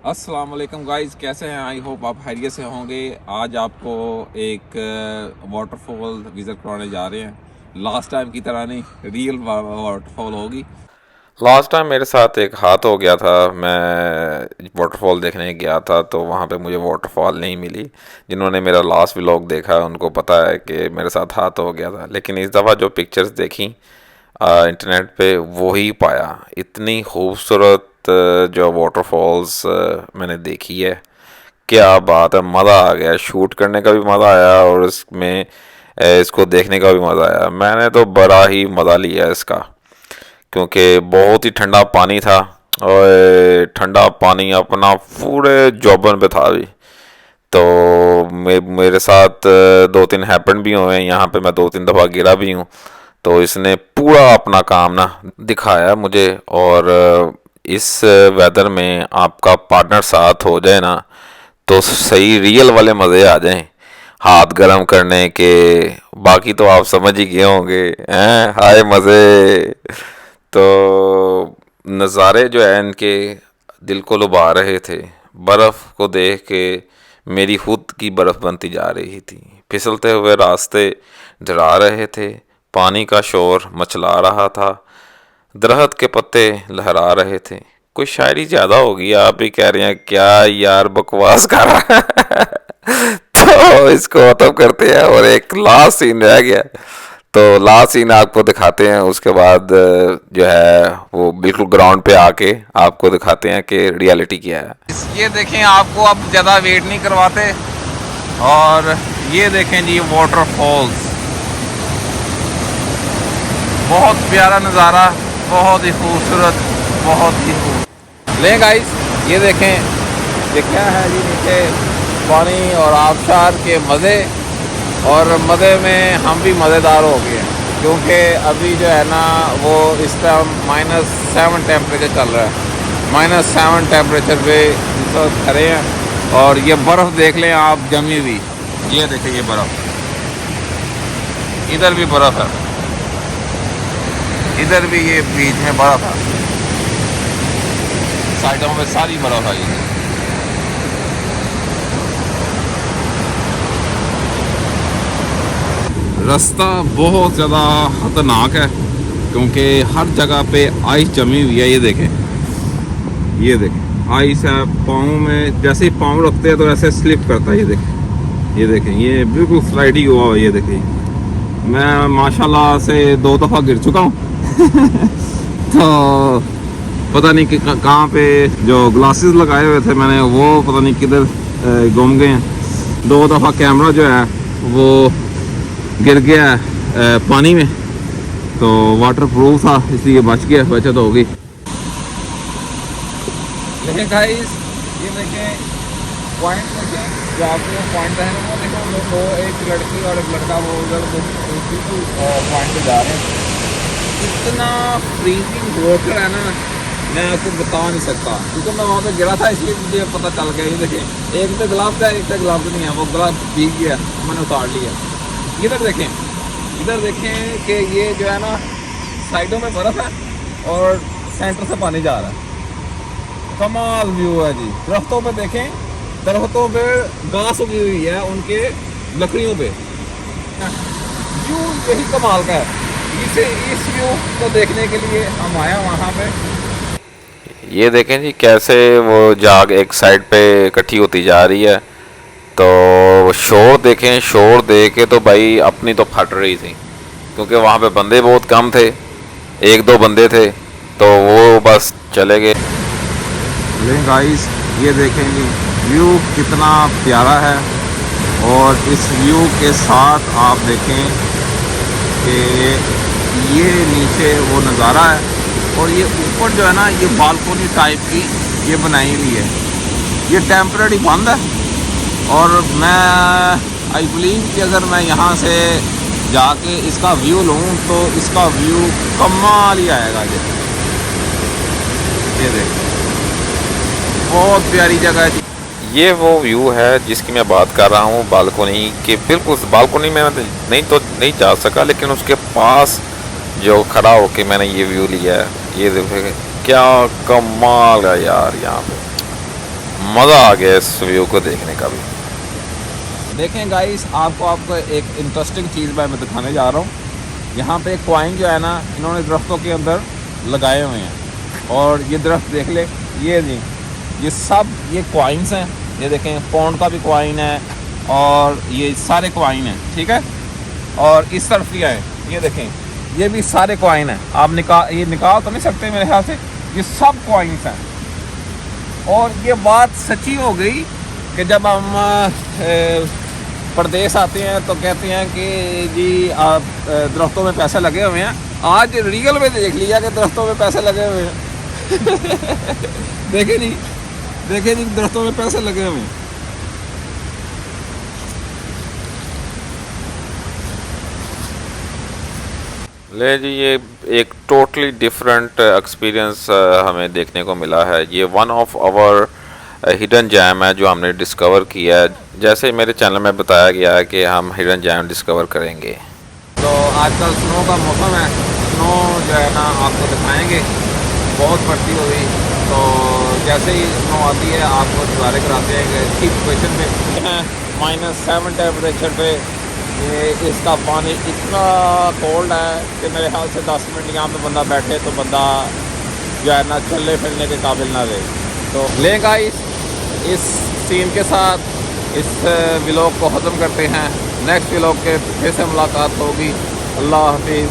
अस्सलाम वालेकुम गाइस, कैसे हैं? आई होप आप खैरियत से होंगे। आज आपको एक वाटरफॉल विज़िट करवाने जा रहे हैं। लास्ट टाइम की तरह नहीं, रियल वाटरफॉल होगी। लास्ट टाइम मेरे साथ एक हाथ हो गया था। मैं वाटरफॉल देखने गया था तो वहाँ पे मुझे वाटरफॉल नहीं मिली। जिन्होंने मेरा लास्ट व्लॉग देखा है उनको पता है कि मेरे साथ हाथ हो गया था। लेकिन इस दफ़ा जो पिक्चर्स देखी इंटरनेट पे वही पाया। इतनी खूबसूरत जो वाटरफॉल्स मैंने देखी है, क्या बात है। मज़ा आ गया, शूट करने का भी मज़ा आया और इसमें इसको देखने का भी मज़ा आया। मैंने तो बड़ा ही मज़ा लिया इसका, क्योंकि बहुत ही ठंडा पानी था और ठंडा पानी अपना पूरे जौबन पे था भी। तो मेरे साथ दो तीन हैपन भी हुए हैं यहाँ पे। मैं दो तीन दफ़ा गिरा भी हूँ। तो इसने पूरा अपना काम ना दिखाया मुझे। और इस वेदर में आपका पार्टनर साथ हो जाए ना तो सही रियल वाले मज़े आ जाएं, हाथ गर्म करने के। बाकी तो आप समझ ही गए होंगे, हैं हाय मज़े। तो नज़ारे जो है इनके दिल को लुभा रहे थे। बर्फ़ को देख के मेरी खुद की बर्फ़ बनती जा रही थी। फिसलते हुए रास्ते डरा रहे थे, पानी का शोर मचला रहा था, दरख्त के पत्ते लहरा रहे थे। कोई शायरी ज़्यादा होगी, आप भी कह रहे हैं क्या यार बकवास कर रहा है। तो इसको ख़त्म करते हैं और एक लास्ट सीन रह गया। तो लास्ट सीन आपको दिखाते हैं, उसके बाद जो है वो बिल्कुल ग्राउंड पे आके आपको दिखाते हैं कि रियलिटी क्या है। ये देखें, आपको अब ज़्यादा वेट नहीं करवाते। और ये देखें जी, वाटरफॉल्स, बहुत प्यारा नज़ारा, बहुत ही खूबसूरत, बहुत ही खूबसूरत। लें गाइस, ये देखें, ये क्या है जी, नीचे पानी और आबशार के मज़े। और मज़े में हम भी मज़ेदार हो गए हैं, क्योंकि अभी जो है ना वो इस टाइम -7 टेम्परेचर चल रहा है। -7 टेम्परेचर पे इस वक्त खड़े हैं। और ये बर्फ़ देख लें आप, जमी हुई। ये देखें, ये बर्फ़, इधर भी बर्फ़ है, इधर भी ये बीच में बर्फ़ है, साइडों में सारी बर्फ़ आई है। रास्ता बहुत ज़्यादा ख़तरनाक है, क्योंकि हर जगह पे आइस जमी हुई है। ये देखें, ये देखें, आइस है पाँव में। जैसे ही पाँव रखते हैं तो ऐसे स्लिप करता है। ये देखें, ये देखें, ये बिल्कुल स्लाइड ही हुआ है। ये देखें, मैं माशाल्लाह से 2 दफ़ा गिर चुका हूँ। तो पता नहीं कि कहाँ पे जो ग्लासेस लगाए हुए थे मैंने, वो पता नहीं किधर गुम गए हैं। 2 दफ़ा कैमरा जो है वो गिर गया पानी में। तो वाटर प्रूफ था, इसलिए बच गया, बचत हो गई। लेकिन गाइस, ये देखें पॉइंट, देखें जो आपको पॉइंट है ना, देखो वो एक लड़की और एक लड़का वो उधर बिल्कुल पॉइंट पे जा रहे हैं। इतना फ्रीजिंग वाटर है ना, मैं आपको बता नहीं सकता, क्योंकि मैं वहाँ पे गिरा था, इसलिए मुझे पता चल गया। ये देखें, एक तो ग्लास का, एक तो ग्लास नहीं है, वो ग्लास भीग गया, मैंने उतार लिया। इधर देखें, इधर देखें कि ये जो है ना, साइडों में बर्फ़ है और सेंटर से पानी जा रहा है। कमाल व्यू है जी। दरख्तों पे देखें, दरख्तों पे घास उगी हुई है उनके लकड़ियों पे। व्यू यही कमाल का है। इस व्यू को देखने के लिए हम आए वहाँ पे। ये देखें जी कैसे वो जाग एक साइड पे इकट्ठी होती जा रही है। तो शोर देखें, शोर दे के तो भाई अपनी तो फट रही थी, क्योंकि वहाँ पे बंदे बहुत कम थे। एक दो बंदे थे तो वो बस चले गए। लेकिन गाइस, ये देखेंगे व्यू कितना प्यारा है। और इस व्यू के साथ आप देखें कि ये नीचे वो नज़ारा है, और ये ऊपर जो है ना, ये बालकोनी टाइप की ये बनाई हुई है। ये टेम्परेरी बंद है। और मैं आई बिलीव कि अगर मैं यहाँ से जाके इसका व्यू लूँ तो इसका व्यू कमाल ही आएगा। ये देख, बहुत प्यारी जगह है। ये वो व्यू है जिसकी मैं बात कर रहा हूँ, बालकोनी के बिल्कुल। बालकोनी में मैं नहीं तो नहीं जा सका, लेकिन उसके पास जो खड़ा होके मैंने ये व्यू लिया है। ये देखो क्या कमाल है यार, यहाँ पे मज़ा आ गया इस व्यू को देखने का भी। देखें गाइस, आपको एक इंटरेस्टिंग चीज़ मैं दिखाने जा रहा हूँ। यहाँ पे कॉइन जो है ना, इन्होंने दरख्तों के अंदर लगाए हुए हैं। और ये दरख्त देख ले, ये नहीं, ये सब ये कॉइन्स हैं। ये देखें, पौंड का भी कॉइन है और ये सारे कॉइन हैं, ठीक है। और इस तरफ भी आए, ये देखें, ये भी सारे कॉइन हैं। आप ये निकाल तो नहीं सकते मेरे ख्याल से, ये सब कॉइन्स हैं। और ये बात सच्ची हो गई कि जब हम प्रदेश आते हैं तो कहते हैं कि जी आप दरख्तों में पैसे लगे हुए हैं। आज रियल में देख लिया कि दरख्तों में पैसे लगे हुए हैं। देखे नहीं दरख्तों में पैसे लगे हुए हैं। ले जी, ये एक टोटली डिफरेंट एक्सपीरियंस हमें देखने को मिला है। ये one of our hidden gem है जो हमने डिस्कवर किया है। जैसे मेरे चैनल में बताया गया है कि हम हिडन जैम डिस्कवर करेंगे। तो आजकल स्नो का मौसम है, स्नो जो है ना आपको दिखाएंगे, बहुत पड़ती हुई। तो जैसे ही स्नो आती है आपको दोबारा कराते हैं कि ठीक लोकेशन पे हैं -7 टेम्परेचर पे। ये इसका पानी इतना कोल्ड है कि मेरे ख्याल से 10 मिनट यहाँ पे बंदा बैठे तो बंदा जो है ना चलने फिरने के काबिल ना रहे। तो लेगा इस सीन के साथ इस व्लॉग को ख़त्म करते हैं। नेक्स्ट व्लॉग के फिर से मुलाकात होगी। अल्लाह हाफिज़।